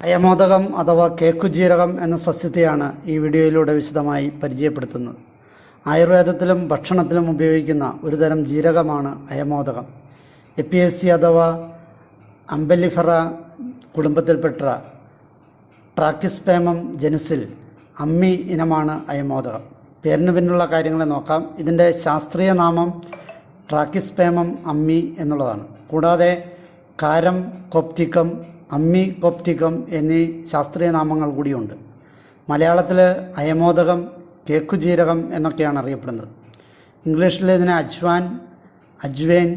അയമോദകം അഥവാ കേക്കുജീരകം എന്ന സസ്യത്തെയാണ് ഈ വീഡിയോയിലൂടെ വിശദമായി പരിചയപ്പെടുത്തുന്നത്. ആയുർവേദത്തിലും ഭക്ഷണത്തിലും ഉപയോഗിക്കുന്ന ഒരുതരം ജീരകമാണ് അയമോദകം. എപ്പിയേസി അഥവാ അംബെല്ലിഫറ കുടുംബത്തിൽപ്പെട്ട ട്രാക്കിസ്പേമം ജനുസിൽ അമ്മി ഇനമാണ് അയമോദകം. പേരിന് പിന്നിലുള്ള കാര്യങ്ങളെ നോക്കാം. ഇതിൻ്റെ ശാസ്ത്രീയ നാമം ട്രാക്കിസ്പേമം അമ്മി എന്നുള്ളതാണ്. കൂടാതെ കാരം കോപ്റ്റിക്കം, അമ്മി കോപ്റ്റിക്കം എന്നീ ശാസ്ത്രീയ നാമങ്ങൾ കൂടിയുണ്ട്. മലയാളത്തിൽ അയമോദകം, കേക്കുജീരകം എന്നൊക്കെയാണ് അറിയപ്പെടുന്നത്. ഇംഗ്ലീഷിൽ ഇതിനെ അജ്വാൻ, അജ്വേൻ,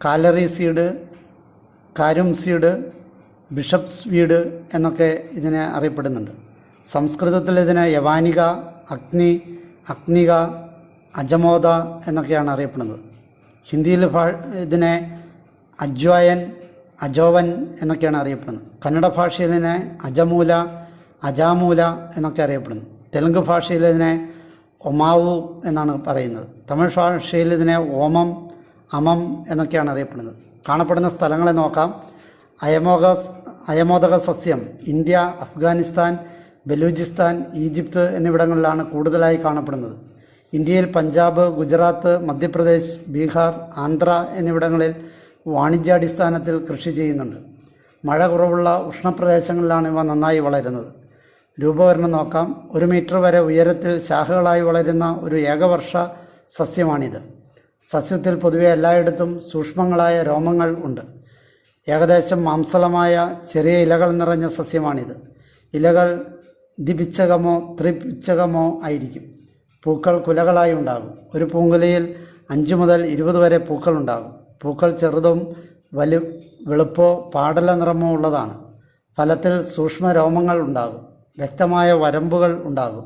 കാലറി സീഡ്, കാരും സീഡ്, ബിഷപ്സ് വീഡ് എന്നൊക്കെ ഇതിനെ അറിയപ്പെടുന്നുണ്ട്. സംസ്കൃതത്തിൽ ഇതിനെ യവാനിക, അഗ്നി, അഗ്നിക, അജമോദ എന്നൊക്കെയാണ് അറിയപ്പെടുന്നത്. ഹിന്ദിയിൽ ഇതിനെ അജ്വായൻ, അജോവൻ എന്നൊക്കെയാണ് അറിയപ്പെടുന്നത്. കന്നഡ ഭാഷയിൽ ഇതിനെ അജമൂല, അജാമൂല എന്നൊക്കെ അറിയപ്പെടുന്നു. തെലുങ്ക് ഭാഷയിൽ ഇതിനെ ഒമാവു എന്നാണ് പറയുന്നത്. തമിഴ് ഭാഷയിൽ ഇതിനെ ഓമം, അമം എന്നൊക്കെയാണ് അറിയപ്പെടുന്നത്. കാണപ്പെടുന്ന സ്ഥലങ്ങളെ നോക്കാം. അയമോദക സസ്യം ഇന്ത്യ, അഫ്ഗാനിസ്ഥാൻ, ബലൂചിസ്ഥാൻ, ഈജിപ്ത് എന്നിവിടങ്ങളിലാണ് കൂടുതലായി കാണപ്പെടുന്നത്. ഇന്ത്യയിൽ പഞ്ചാബ്, ഗുജറാത്ത്, മധ്യപ്രദേശ്, ബീഹാർ, ആന്ധ്ര എന്നിവിടങ്ങളിൽ വാണിജ്യാടിസ്ഥാനത്തിൽ കൃഷി ചെയ്യുന്നുണ്ട്. മഴ കുറവുള്ള ഉഷ്ണപ്രദേശങ്ങളിലാണ് ഇവ നന്നായി വളരുന്നത്. രൂപവരണം നോക്കാം. 1 മീറ്റർ വരെ ഉയരത്തിൽ ശാഖകളായി വളരുന്ന ഒരു ഏകവർഷ സസ്യമാണിത്. സസ്യത്തിൽ പൊതുവെ എല്ലായിടത്തും സൂക്ഷ്മങ്ങളായ രോമങ്ങൾ ഉണ്ട്. ഏകദേശം മാംസളമായ ചെറിയ ഇലകൾ നിറഞ്ഞ സസ്യമാണിത്. ഇലകൾ ദ്വിപിച്ഛകമോ ത്രിപിച്ഛകമോ ആയിരിക്കും. പൂക്കൾ കുലകളായി ഉണ്ടാകും. ഒരു പൂങ്കുലയിൽ 5 മുതൽ 20 വരെ പൂക്കൾ ഉണ്ടാകും. പൂക്കൾ ചെറുതും വെളുപ്പോ പാടല നിറമോ ഉള്ളതാണ്. ഫലത്തിൽ സൂക്ഷ്മ രോമങ്ങൾ ഉണ്ടാകും. വ്യക്തമായ വരമ്പുകൾ ഉണ്ടാകും.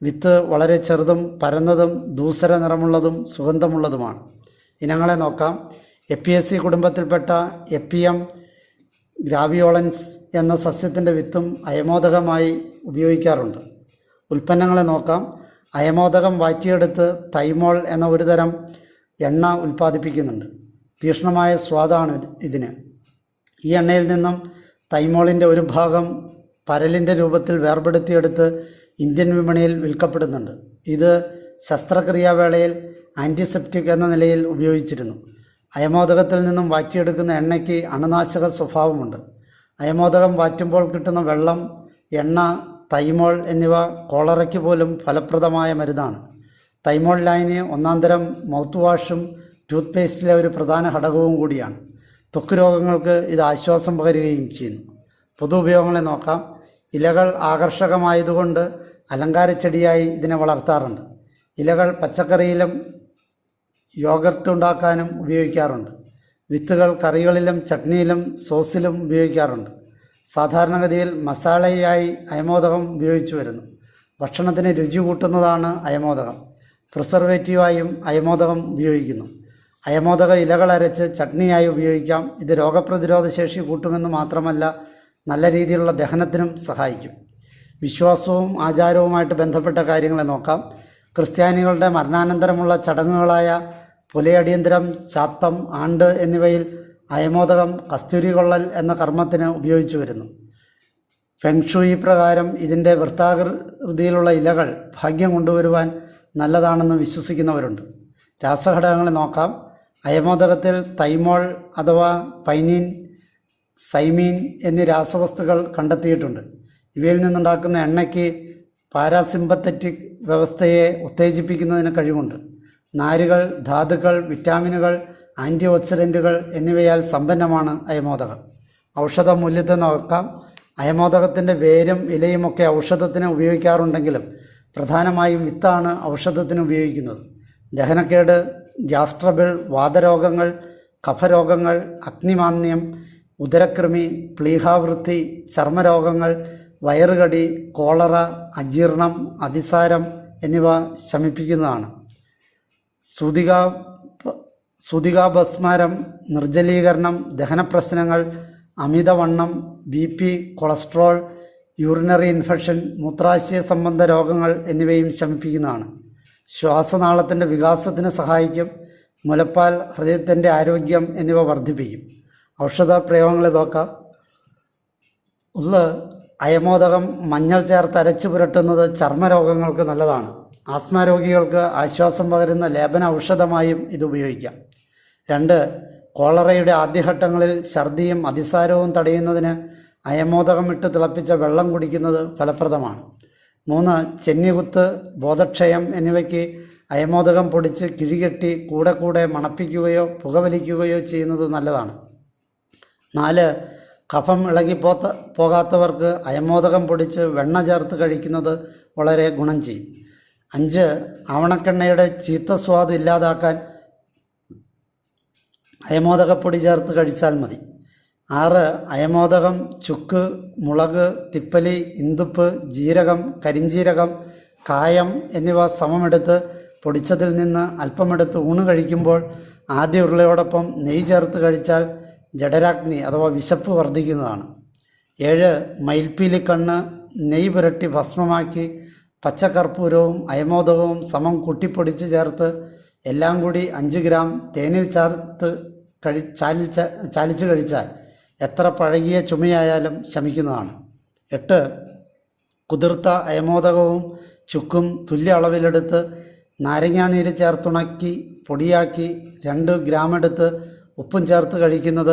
വിത്ത് വളരെ ചെറുതും പരന്നതും ധൂസര നിറമുള്ളതും സുഗന്ധമുള്ളതുമാണ്. ഇനങ്ങളെ നോക്കാം. എപ്പിയേസി കുടുംബത്തിൽപ്പെട്ട എപ്പിയം ഗ്രാവിയോളൻസ് എന്ന സസ്യത്തിൻ്റെ വിത്തും അയമോദകമായി ഉപയോഗിക്കാറുണ്ട്. ഉൽപ്പന്നങ്ങളെ നോക്കാം. അയമോദകം വാറ്റിയെടുത്ത് തൈമോൾ എന്ന ഒരു തരം എണ്ണ ഉൽപ്പാദിപ്പിക്കുന്നുണ്ട്. തീക്ഷ്ണമായ സ്വാദാണ് ഇതിന്. ഈ എണ്ണയിൽ നിന്നും തൈമോളിൻ്റെ ഒരു ഭാഗം പരലിൻ്റെ രൂപത്തിൽ വേർപെടുത്തിയെടുത്ത് ഇന്ത്യൻ വിപണിയിൽ വിൽക്കപ്പെടുന്നുണ്ട്. ഇത് ശസ്ത്രക്രിയാവേളയിൽ ആൻറ്റിസെപ്റ്റിക് എന്ന നിലയിൽ ഉപയോഗിച്ചിരുന്നു. അയമോദകത്തിൽ നിന്നും വാറ്റിയെടുക്കുന്ന എണ്ണയ്ക്ക് അണുനാശക സ്വഭാവമുണ്ട്. അയമോദകം വാറ്റുമ്പോൾ കിട്ടുന്ന വെള്ളം, എണ്ണ, തൈമോൾ എന്നിവ കോളറയ്ക്ക് പോലും ഫലപ്രദമായ മരുന്നാണ്. തൈമോൾ ലായനി ഒന്നാന്തരം മൗത്ത് വാഷും ടൂത്ത് പേസ്റ്റിലെ ഒരു പ്രധാന ഘടകവും കൂടിയാണ്. ത്വക്ക് രോഗങ്ങൾക്ക് ഇത് ആശ്വാസം പകരുകയും ചെയ്യുന്നു. പൊതു ഉപയോഗങ്ങളെ നോക്കാം. ഇലകൾ ആകർഷകമായതുകൊണ്ട് അലങ്കാരച്ചെടിയായി ഇതിനെ വളർത്താറുണ്ട്. ഇലകൾ പച്ചക്കറിയിലും യോഗർട്ട് ഉണ്ടാക്കാനും ഉപയോഗിക്കാറുണ്ട്. വിത്തുകൾ കറികളിലും ചട്നിയിലും സോസിലും ഉപയോഗിക്കാറുണ്ട്. സാധാരണഗതിയിൽ മസാലയായി അയമോദകം ഉപയോഗിച്ചു വരുന്നു. ഭക്ഷണത്തിന് രുചി കൂട്ടുന്നതാണ് അയമോദകം. പ്രിസർവേറ്റീവായും അയമോദകം ഉപയോഗിക്കുന്നു. അയമോദക ഇലകൾ അരച്ച് ചട്നിയായി ഉപയോഗിക്കാം. ഇത് രോഗപ്രതിരോധ ശേഷി കൂട്ടുമെന്ന് മാത്രമല്ല, നല്ല രീതിയിലുള്ള ദഹനത്തിനും സഹായിക്കും. വിശ്വാസവും ആചാരവുമായിട്ട് ബന്ധപ്പെട്ട കാര്യങ്ങളെ നോക്കാം. ക്രിസ്ത്യാനികളുടെ മരണാനന്തരമുള്ള ചടങ്ങുകളായ പുലയടിയന്തരം, ചാത്തം, ആണ്ട് എന്നിവയിൽ അയമോദകം കസ്തൂരി കൊള്ളൽ എന്ന കർമ്മത്തിന് ഉപയോഗിച്ചു വരുന്നു. ഫെങ്ഷുയി പ്രകാരം ഇതിൻ്റെ വൃത്താകൃതിയിലുള്ള ഇലകൾ ഭാഗ്യം കൊണ്ടുവരുവാൻ നല്ലതാണെന്ന് വിശ്വസിക്കുന്നവരുണ്ട്. രാസഘടകങ്ങളെ നോക്കാം. അയമോദകത്തിൽ തൈമോൾ അഥവാ പൈനീൻ, സൈമീൻ എന്നീ രാസവസ്തുക്കൾ കണ്ടെത്തിയിട്ടുണ്ട്. ഇവയിൽ നിന്നുണ്ടാക്കുന്ന എണ്ണയ്ക്ക് പാരാസിമ്പത്തറ്റിക് വ്യവസ്ഥയെ ഉത്തേജിപ്പിക്കുന്നതിന് കഴിവുണ്ട്. നാരുകൾ, ധാതുക്കൾ, വിറ്റാമിനുകൾ, ആൻറ്റി ഓക്സിഡൻറ്റുകൾ എന്നിവയാൽ സമ്പന്നമാണ് അയമോദകം. ഔഷധ മൂല്യത്തെ നോക്കാം. അയമോദകത്തിൻ്റെ വേരും ഇലയുമൊക്കെ ഔഷധത്തിന് ഉപയോഗിക്കാറുണ്ടെങ്കിലും പ്രധാനമായും വിത്താണ് ഔഷധത്തിന് ഉപയോഗിക്കുന്നത്. ദഹനക്കേട്, ഗ്യാസ് ട്രബിൾ, വാതരോഗങ്ങൾ, കഫരോഗങ്ങൾ, അഗ്നിമാന്ദ്യം, ഉദരകൃമി, പ്ലീഹാവൃത്തി, ചർമ്മരോഗങ്ങൾ, വയറുകടി, കോളറ, അജീർണം, അതിസാരം എന്നിവ ശമിപ്പിക്കുന്നതാണ്. സൂതികാഭസ്മാരം, നിർജ്ജലീകരണം, ദഹനപ്രശ്നങ്ങൾ, അമിതവണ്ണം, BP, കൊളസ്ട്രോൾ, യൂറിനറി ഇൻഫെക്ഷൻ, മൂത്രാശയ സംബന്ധ രോഗങ്ങൾ എന്നിവയും ശമിപ്പിക്കുന്നതാണ്. ശ്വാസനാളത്തിൻ്റെ വികാസത്തിന് സഹായിക്കും. മുലപ്പാൽ ഹൃദയത്തിൻ്റെ ആരോഗ്യം എന്നിവ വർദ്ധിപ്പിക്കും. ഔഷധ പ്രയോഗങ്ങളെ നോക്കാം. ഒന്ന്, അയമോദകം മഞ്ഞൾ ചേർത്ത് അരച്ചു പുരട്ടുന്നത് ചർമ്മരോഗങ്ങൾക്ക് നല്ലതാണ്. ആസ്മ രോഗികൾക്ക് ആശ്വാസം പകരുന്ന ലേപന ഔഷധമായും ഇത് ഉപയോഗിക്കാം. 2, കോളറയുടെ ആദ്യഘട്ടങ്ങളിൽ ഛർദിയും അതിസാരവും തടയുന്നതിന് അയമോദകം ഇട്ട് തിളപ്പിച്ച വെള്ളം കുടിക്കുന്നത് ഫലപ്രദമാണ്. 3, ചെന്നികുത്ത്, ബോധക്ഷയം എന്നിവയ്ക്ക് അയമോദകം പൊടിച്ച് കിഴികെട്ടി കൂടെ മണപ്പിക്കുകയോ പുകവലിക്കുകയോ ചെയ്യുന്നത് നല്ലതാണ്. 4, കഫം പോകാത്തവർക്ക് അയമോദകം പൊടിച്ച് വെണ്ണ ചേർത്ത് കഴിക്കുന്നത് വളരെ ഗുണം ചെയ്യും. 5, ആവണക്കെണ്ണയുടെ ചീത്ത സ്വാദ് ഇല്ലാതാക്കാൻ അയമോദകപ്പൊടി ചേർത്ത് കഴിച്ചാൽ മതി. 6, അയമോദകം, ചുക്ക്, മുളക്, തിപ്പലി, ഇന്ദുപ്പ്, ജീരകം, കരിഞ്ജീരകം, കായം എന്നിവ സമമെടുത്ത് പൊടിച്ചതിൽ നിന്ന് അല്പമെടുത്ത് ഊണ് കഴിക്കുമ്പോൾ ആദ്യ ഉരുളയോടൊപ്പം നെയ്യ് ചേർത്ത് കഴിച്ചാൽ ജഠരാഗ്നി അഥവാ വിശപ്പ് വർദ്ധിക്കുന്നതാണ്. 7, മയിൽപ്പീലിക്കണ്ണ് നെയ്യ് പുരട്ടി ഭസ്മമാക്കി പച്ചക്കർപ്പൂരവും അയമോദകവും സമം കുട്ടിപ്പൊടിച്ച് ചേർത്ത് എല്ലാം കൂടി 5 ഗ്രാം തേനിൽ ചേർത്ത് ചാലിച്ച് കഴിച്ചാൽ എത്ര പഴകിയ ചുമയായാലും ശമിക്കുന്നതാണ്. 8, കുതിർത്ത അയമോദകവും ചുക്കും തുല്യ അളവിലെടുത്ത് നാരങ്ങാനീര് ചേർത്തുണക്കി പൊടിയാക്കി 2 ഗ്രാം എടുത്ത് ഉപ്പും ചേർത്ത് കഴിക്കുന്നത്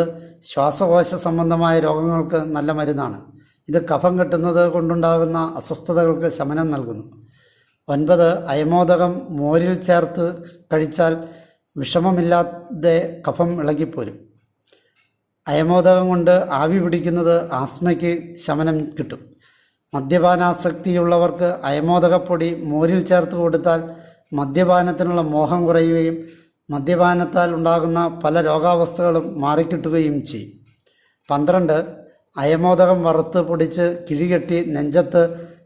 ശ്വാസകോശ സംബന്ധമായ രോഗങ്ങൾക്ക് നല്ല മരുന്നാണ്. ഇത് കഫം കെട്ടുന്നത് കൊണ്ടുണ്ടാകുന്ന അസ്വസ്ഥതകൾക്ക് ശമനം നൽകുന്നു. 9, അയമോദകം മോരിൽ ചേർത്ത് കഴിച്ചാൽ വിഷമമില്ലാതെ കഫം ഇളകിപ്പോരും. അയമോദകം കൊണ്ട് ആവി പിടിക്കുന്നത് ആസ്മയ്ക്ക് ശമനം കിട്ടും. മദ്യപാനാസക്തിയുള്ളവർക്ക് അയമോദകപ്പൊടി മോരിൽ ചേർത്ത് കൊടുത്താൽ മദ്യപാനത്തിനുള്ള മോഹം കുറയുകയും മദ്യപാനത്താൽ ഉണ്ടാകുന്ന പല രോഗാവസ്ഥകളും മാറിക്കിട്ടുകയും ചെയ്യും. 12, അയമോദകം വറുത്ത് പൊടിച്ച് കിഴികെട്ടി നെഞ്ചത്ത്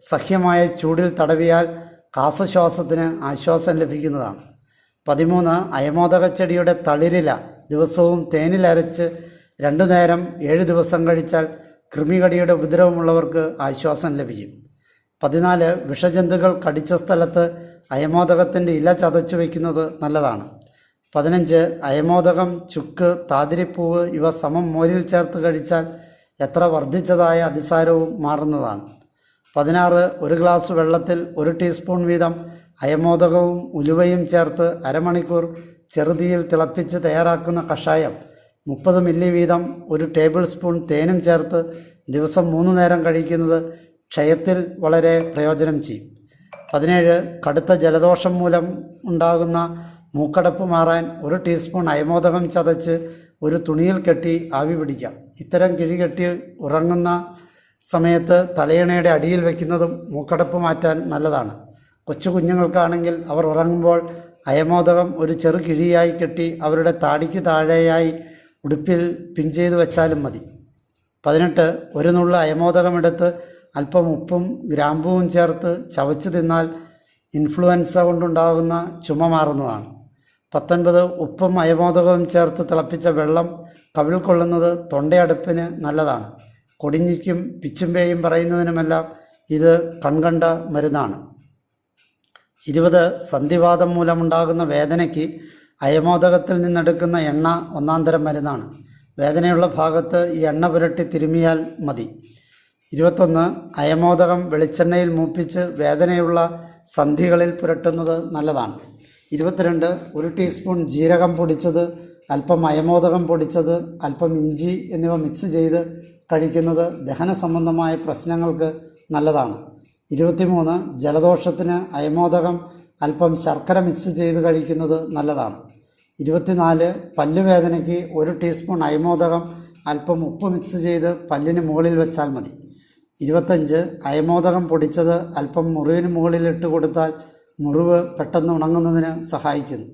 സഹ്യമായ ചൂടിൽ തടവിയാൽ കാസശ്വാസത്തിന് ആശ്വാസം ലഭിക്കുന്നതാണ്. 13, അയമോദകച്ചെടിയുടെ തളിരില ദിവസവും തേനിലരച്ച് 2 നേരം 7 ദിവസം കഴിച്ചാൽ കൃമികടിയുടെ ഉപദ്രവമുള്ളവർക്ക് ആശ്വാസം ലഭിക്കും. 14, വിഷജന്തുക്കൾ കടിച്ച സ്ഥലത്ത് അയമോദകത്തിൻ്റെ ഇല ചതച്ച് വയ്ക്കുന്നത് നല്ലതാണ്. 15, അയമോദകം, ചുക്ക്, താതിരിപ്പൂവ് ഇവ സമം മോരിൽ ചേർത്ത് കഴിച്ചാൽ എത്ര വർദ്ധിച്ചതായ അതിസാരവും മാറുന്നതാണ്. 16, 1 ഗ്ലാസ് വെള്ളത്തിൽ 1 ടീസ്പൂൺ വീതം അയമോദകവും ഉലുവയും ചേർത്ത് അരമണിക്കൂർ ചെറുതീയിൽ തിളപ്പിച്ച് തയ്യാറാക്കുന്ന കഷായം 30 മില്ലി വീതം 1 ടേബിൾ സ്പൂൺ തേനും ചേർത്ത് ദിവസം 3 നേരം കഴിക്കുന്നത് ക്ഷയത്തിൽ വളരെ പ്രയോജനം ചെയ്യും. 17, കടുത്ത ജലദോഷം മൂലം ഉണ്ടാകുന്ന മൂക്കടപ്പ് മാറാൻ 1 ടീസ്പൂൺ അയമോദകം ചതച്ച് ഒരു തുണിയിൽ കെട്ടി ആവി പിടിക്കാം. ഇത്തരം കിഴികെട്ടി ഉറങ്ങുന്ന സമയത്ത് തലയണയുടെ അടിയിൽ വയ്ക്കുന്നതും മൂക്കടപ്പ് മാറ്റാൻ നല്ലതാണ്. കൊച്ചു കുഞ്ഞുങ്ങൾക്കാണെങ്കിൽ അവർ ഉറങ്ങുമ്പോൾ അയമോദകം ഒരു ചെറു കിഴിയായി കെട്ടി അവരുടെ താടിക്ക് താഴെയായി ഉടുപ്പിൽ പിൻ ചെയ്ത് വെച്ചാലും മതി. 18, 1 നുള്ള് അയമോദകമെടുത്ത് അല്പം ഉപ്പും ഗ്രാമ്പൂവും ചേർത്ത് ചവച്ച് തിന്നാൽ ഇൻഫ്ലുവൻസ കൊണ്ടുണ്ടാകുന്ന ചുമ മാറുന്നതാണ്. 19, ഉപ്പും അയമോദകവും ചേർത്ത് തിളപ്പിച്ച വെള്ളം കവിൾ കൊള്ളുന്നത് തൊണ്ടയടുപ്പിന് നല്ലതാണ്. കൊടിഞ്ഞിക്കും പിച്ചുമ്പേയും പറയുന്നതിനുമെല്ലാം ഇത് കൺകണ്ട മരുന്നാണ്. 20, സന്ധിവാതം മൂലമുണ്ടാകുന്ന വേദനയ്ക്ക് അയമോദകത്തിൽ നിന്നെടുക്കുന്ന എണ്ണ ഒന്നാന്തരം മരുന്നാണ്. വേദനയുള്ള ഭാഗത്ത് ഈ എണ്ണ പുരട്ടി തിരുമിയാൽ മതി. 21, അയമോദകം വെളിച്ചെണ്ണയിൽ മൂപ്പിച്ച് വേദനയുള്ള സന്ധികളിൽ പുരട്ടുന്നത് നല്ലതാണ്. 22, 1 ടീസ്പൂൺ ജീരകം പൊടിച്ചത്, അല്പം അയമോദകം പൊടിച്ചത്, അല്പം ഇഞ്ചി എന്നിവ മിക്സ് ചെയ്ത് കഴിക്കുന്നത് ദഹന സംബന്ധമായ പ്രശ്നങ്ങൾക്ക് നല്ലതാണ്. 23, ജലദോഷത്തിന് അയമോദകം അല്പം ശർക്കര മിക്സ് ചെയ്ത് കഴിക്കുന്നത് നല്ലതാണ്. 24, പല്ലുവേദനയ്ക്ക് 1 ടീസ്പൂൺ അയമോദകം അല്പം ഉപ്പ് മിക്സ് ചെയ്ത് പല്ലിന് മുകളിൽ വെച്ചാൽ മതി. 25, അയമോദകം പൊടിച്ചത് അല്പം മുറിവിന് മുകളിൽ ഇട്ട് കൊടുത്താൽ മുറിവ് പെട്ടെന്ന് ഉണങ്ങുന്നതിന് സഹായിക്കുന്നു.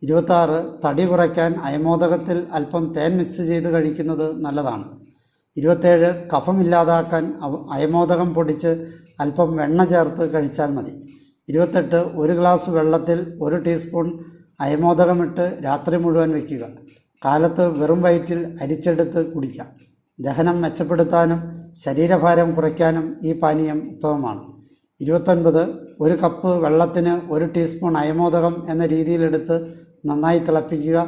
26, തടി കുറയ്ക്കാൻ അയമോദകത്തിൽ അല്പം തേൻ മിക്സ് ചെയ്ത് കഴിക്കുന്നത് നല്ലതാണ്. 27, കഫമില്ലാതാക്കാൻ അയമോദകം പൊടിച്ച് അല്പം വെണ്ണ ചേർത്ത് കഴിച്ചാൽ മതി. 28, 1 ഗ്ലാസ് വെള്ളത്തിൽ 1 ടീസ്പൂൺ അയമോദകമിട്ട് രാത്രി മുഴുവൻ വയ്ക്കുക. കാലത്ത് വെറും വയറ്റിൽ അരിച്ചെടുത്ത് കുടിക്കാം. ദഹനം മെച്ചപ്പെടുത്താനും ശരീരഭാരം കുറയ്ക്കാനും ഈ പാനീയം ഉത്തമമാണ്. 29, 1 കപ്പ് വെള്ളത്തിന് 1 ടീസ്പൂൺ അയമോദകം എന്ന രീതിയിലെടുത്ത് നന്നായി തിളപ്പിക്കുക.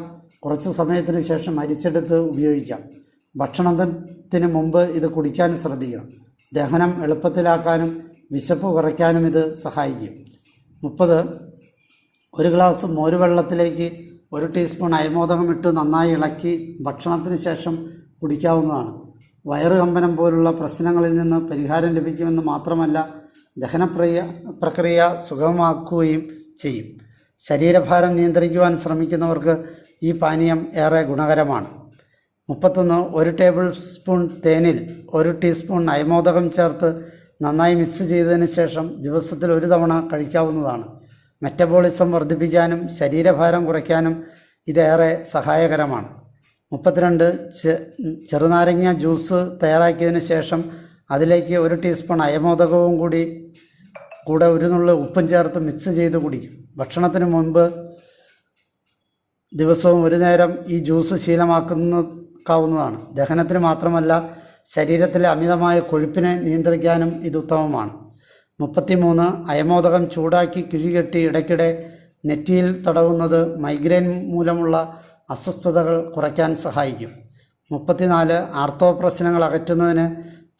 കുറച്ച് സമയത്തിന് ശേഷം അരിച്ചെടുത്ത് ഉപയോഗിക്കാം. ഭക്ഷണത്തിന് മുമ്പ് ഇത് കുടിക്കാൻ ശ്രദ്ധിക്കണം. ദഹനം എളുപ്പത്തിലാക്കാനും വിശപ്പ് കുറയ്ക്കാനും ഇത് സഹായിക്കും. 30. ഒരു ഗ്ലാസ് മോരുവെള്ളത്തിലേക്ക് 1 ടീസ്പൂൺ അയമോദകം ഇട്ട് നന്നായി ഇളക്കി ഭക്ഷണത്തിന് ശേഷം കുടിക്കാവുന്നതാണ്. വയറുകമ്പനം പോലുള്ള പ്രശ്നങ്ങളിൽ നിന്ന് പരിഹാരം ലഭിക്കുമെന്ന് മാത്രമല്ല, പ്രക്രിയ സുഗമമാക്കുകയും ചെയ്യും. ശരീരഭാരം നിയന്ത്രിക്കുവാൻ ശ്രമിക്കുന്നവർക്ക് ഈ പാനീയം ഏറെ ഗുണകരമാണ്. 31. 1 ടേബിൾ സ്പൂൺ തേനിൽ 1 ടീസ്പൂൺ അയമോദകം ചേർത്ത് നന്നായി മിക്സ് ചെയ്തതിന് ശേഷം ദിവസത്തിൽ 1 തവണ കഴിക്കാവുന്നതാണ്. മെറ്റബോളിസം വർദ്ധിപ്പിക്കാനും ശരീരഭാരം കുറയ്ക്കാനും ഇതേറെ സഹായകരമാണ്. 32. ചെറുനാരങ്ങ ജ്യൂസ് തയ്യാറാക്കിയതിന് ശേഷം അതിലേക്ക് 1 ടീസ്പൂൺ അയമോദകവും കൂടെ 1 നുള്ള് ഉപ്പും ചേർത്ത് മിക്സ് ചെയ്ത് കുടിക്കും. ഭക്ഷണത്തിന് മുൻപ് ദിവസവും 1 നേരം ഈ ജ്യൂസ് ശീലമാക്കാവുന്നതാണ്. ദഹനത്തിന് മാത്രമല്ല, ശരീരത്തിലെ അമിതമായ കൊഴുപ്പിനെ നിയന്ത്രിക്കാനും ഇത് ഉത്തമമാണ്. 33. അയമോദകം ചൂടാക്കി കിഴികെട്ടി ഇടയ്ക്കിടെ നെറ്റിയിൽ തടവുന്നത് മൈഗ്രെയിൻ മൂലമുള്ള അസ്വസ്ഥതകൾ കുറയ്ക്കാൻ സഹായിക്കും. 34. ആർത്തവ പ്രശ്നങ്ങൾ അകറ്റുന്നതിന്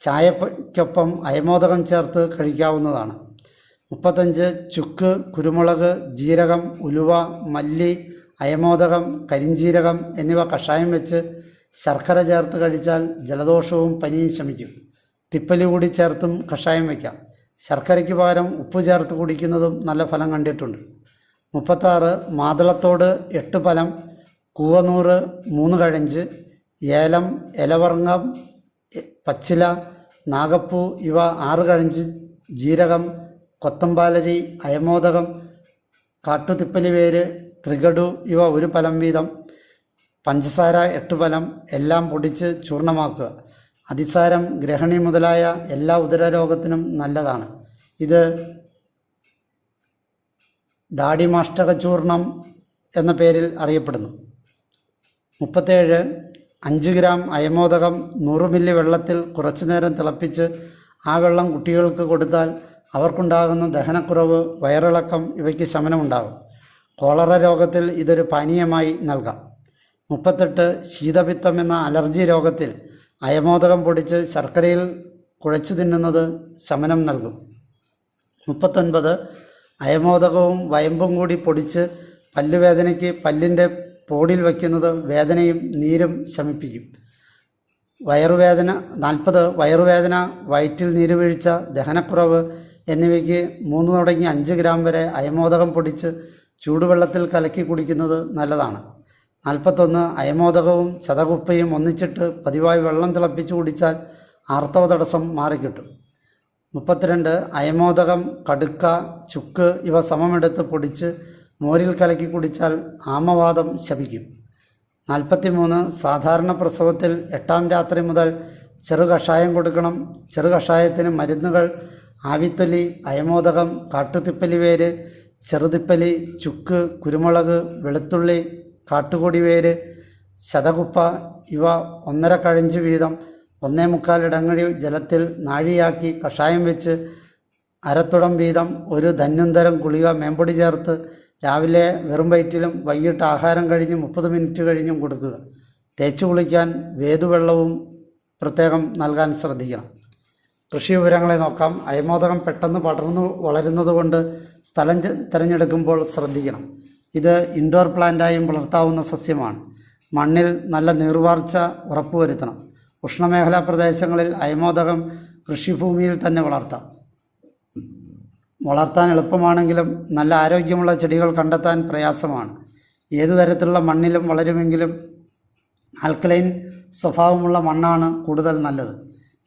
ചായക്കൊപ്പം അയമോദകം ചേർത്ത് കഴിക്കാവുന്നതാണ്. 35. ചുക്ക്, കുരുമുളക്, ജീരകം, ഉലുവ, മല്ലി, അയമോദകം, കരിഞ്ജീരകം എന്നിവ കഷായം വെച്ച് ശർക്കര ചേർത്ത് കഴിച്ചാൽ ജലദോഷവും പനിയും ശമിക്കും. തിപ്പലി കൂടി ചേർത്തും കഷായം വയ്ക്കാം. ശർക്കരയ്ക്ക് പകരം ഉപ്പ് ചേർത്ത് കുടിക്കുന്നതും നല്ല ഫലം കണ്ടിട്ടുണ്ട്. 36. മാതളത്തോട് 8 ഫലം, കൂവനൂറ് 3 കഴഞ്ച്, ഏലം, ഇലവർങ്ങം, പച്ചില, നാഗപ്പൂ ഇവ 6 കഴഞ്ച്, ജീരകം, കൊത്തമ്പാലരി, അയമോദകം, കാട്ടുതിപ്പലി വേര്, ത്രികടു ഇവ 1 ഫലം വീതം, പഞ്ചസാര 8 ഫലം എല്ലാം പൊടിച്ച് ചൂർണമാക്കുക. അതിസാരം, ഗ്രഹണി മുതലായ എല്ലാ ഉദരരോഗത്തിനും നല്ലതാണ്. ഇത് ഡാഡിമാഷ്ടക ചൂർണം എന്ന പേരിൽ അറിയപ്പെടുന്നു. 37. 5 ഗ്രാം അയമോദകം 100 മില്ലി വെള്ളത്തിൽ കുറച്ചു നേരം തിളപ്പിച്ച് ആ വെള്ളം കുട്ടികൾക്ക് കൊടുത്താൽ അവർക്കുണ്ടാകുന്ന ദഹനക്കുറവ്, വയറിളക്കം ഇവയ്ക്ക് ശമനമുണ്ടാകും. കോളറ രോഗത്തിൽ ഇതൊരു പാനീയമായി നൽകാം. 38. ശീതപിത്തം എന്ന അലർജി രോഗത്തിൽ അയമോദകം പൊടിച്ച് ശർക്കരയിൽ കുഴച്ചു തിന്നുന്നത് ശമനം നൽകും. 39. അയമോദകവും വയമ്പും കൂടി പൊടിച്ച് പല്ലുവേദനയ്ക്ക് പല്ലിൻ്റെ പോടിൽ വയ്ക്കുന്നത് വേദനയും നീരും ശമിപ്പിക്കും. 40. വയറുവേദന, വയറ്റിൽ നീരുവീഴ്ച, ദഹനക്കുറവ് എന്നിവയ്ക്ക് 3 തുടങ്ങി 5 ഗ്രാം വരെ അയമോദകം പൊടിച്ച് ചൂടുവെള്ളത്തിൽ കലക്കി കുടിക്കുന്നത് നല്ലതാണ്. 41. അയമോദകവും ചതകുപ്പയും ഒന്നിച്ചിട്ട് പതിവായി വെള്ളം തിളപ്പിച്ച് കുടിച്ചാൽ ആർത്തവ തടസ്സം മാറിക്കിട്ടും. 32. അയമോദകം, കടുക്ക, ചുക്ക് ഇവ സമമെടുത്ത് പൊടിച്ച് മോരിൽ കലക്കി കുടിച്ചാൽ ആമവാദം ശമിക്കും. 43. സാധാരണ പ്രസവത്തിൽ 8ാം രാത്രി മുതൽ ചെറുകഷായം കൊടുക്കണം. ചെറുകഷായത്തിന് മരുന്നുകൾ ആവിത്തൊലി, അയമോദകം, കാട്ടുതിപ്പലി വേര്, ചെറുതിപ്പലി, ചുക്ക്, കുരുമുളക്, വെളുത്തുള്ളി, കാട്ടുകൊടി വേര്, ശതകുപ്പ ഇവ 1.5 കഴഞ്ച് വീതം 1.25 ഇടങ്ങഴി ജലത്തിൽ നാഴിയാക്കി കഷായം വെച്ച് അരത്തുടം വീതം 1 ധന്വന്തരം ഗുളിക മേമ്പൊടി ചേർത്ത് രാവിലെ വെറും വയറ്റിലും വൈകിട്ട് ആഹാരം കഴിഞ്ഞ് 30 മിനിറ്റ് കഴിഞ്ഞും കൊടുക്കുക. തേച്ചു കുളിക്കാൻ വേതുവെള്ളവും പ്രത്യേകം നൽകാൻ ശ്രദ്ധിക്കണം. കൃഷി വിവരങ്ങളെ നോക്കാം. അയമോദകം പെട്ടെന്ന് പടർന്നു വളരുന്നതുകൊണ്ട് സ്ഥലം തിരഞ്ഞെടുക്കുമ്പോൾ ശ്രദ്ധിക്കണം. ഇത് ഇൻഡോർ പ്ലാന്റായും വളർത്താവുന്ന സസ്യമാണ്. മണ്ണിൽ നല്ല നീർവാർച്ച ഉറപ്പുവരുത്തണം. ഉഷ്ണമേഖലാ പ്രദേശങ്ങളിൽ അയമോദകം കൃഷിഭൂമിയിൽ തന്നെ വളർത്താൻ എളുപ്പമാണെങ്കിലും നല്ല ആരോഗ്യമുള്ള ചെടികൾ കണ്ടെത്താൻ പ്രയാസമാണ്. ഏതു തരത്തിലുള്ള മണ്ണിലും വളരുമെങ്കിലും ആൽക്കലൈൻ സ്വഭാവമുള്ള മണ്ണാണ് കൂടുതൽ നല്ലത്.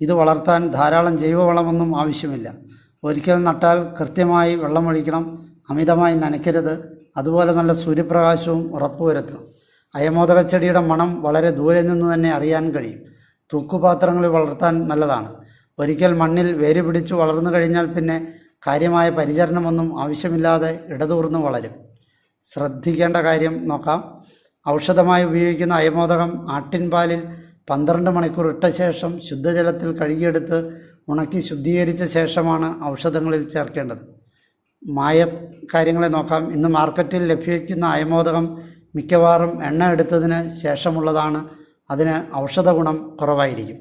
ഇത് വളർത്താൻ ധാരാളം ജൈവവളമൊന്നും ആവശ്യമില്ല. ഒരിക്കൽ നട്ടാൽ കൃത്യമായി വെള്ളമൊഴിക്കണം. അമിതമായി നനയ്ക്കരുത്. അതുപോലെ നല്ല സൂര്യപ്രകാശവും ഉറപ്പുവരുത്തണം. അയമോദക ചെടിയുടെ മണം വളരെ ദൂരെ നിന്ന് തന്നെ അറിയാൻ കഴിയും. തൂക്കുപാത്രങ്ങളിൽ വളർത്താൻ നല്ലതാണ്. ഒരിക്കൽ മണ്ണിൽ വേര് പിടിച്ച് വളർന്നു കഴിഞ്ഞാൽ പിന്നെ കാര്യമായ പരിചരണമൊന്നും ആവശ്യമില്ലാതെ ഇടതൂർന്ന് വളരും. ശ്രദ്ധിക്കേണ്ട കാര്യം നോക്കാം. ഔഷധമായി ഉപയോഗിക്കുന്ന അയമോദകം ആട്ടിൻപാലിൽ 12 മണിക്കൂർ ഇട്ട ശേഷം ശുദ്ധജലത്തിൽ കഴുകിയെടുത്ത് ഉണക്കി ശുദ്ധീകരിച്ച ശേഷമാണ് ഔഷധങ്ങളിൽ ചേർക്കേണ്ടത്. കാര്യങ്ങളെ നോക്കാം. ഇന്ന് മാർക്കറ്റിൽ ലഭ്യമാക്കുന്ന അയമോദകം മിക്കവാറും എണ്ണ എടുത്തതിന് ശേഷമുള്ളതാണ്. അതിന് ഔഷധ ഗുണം കുറവായിരിക്കും.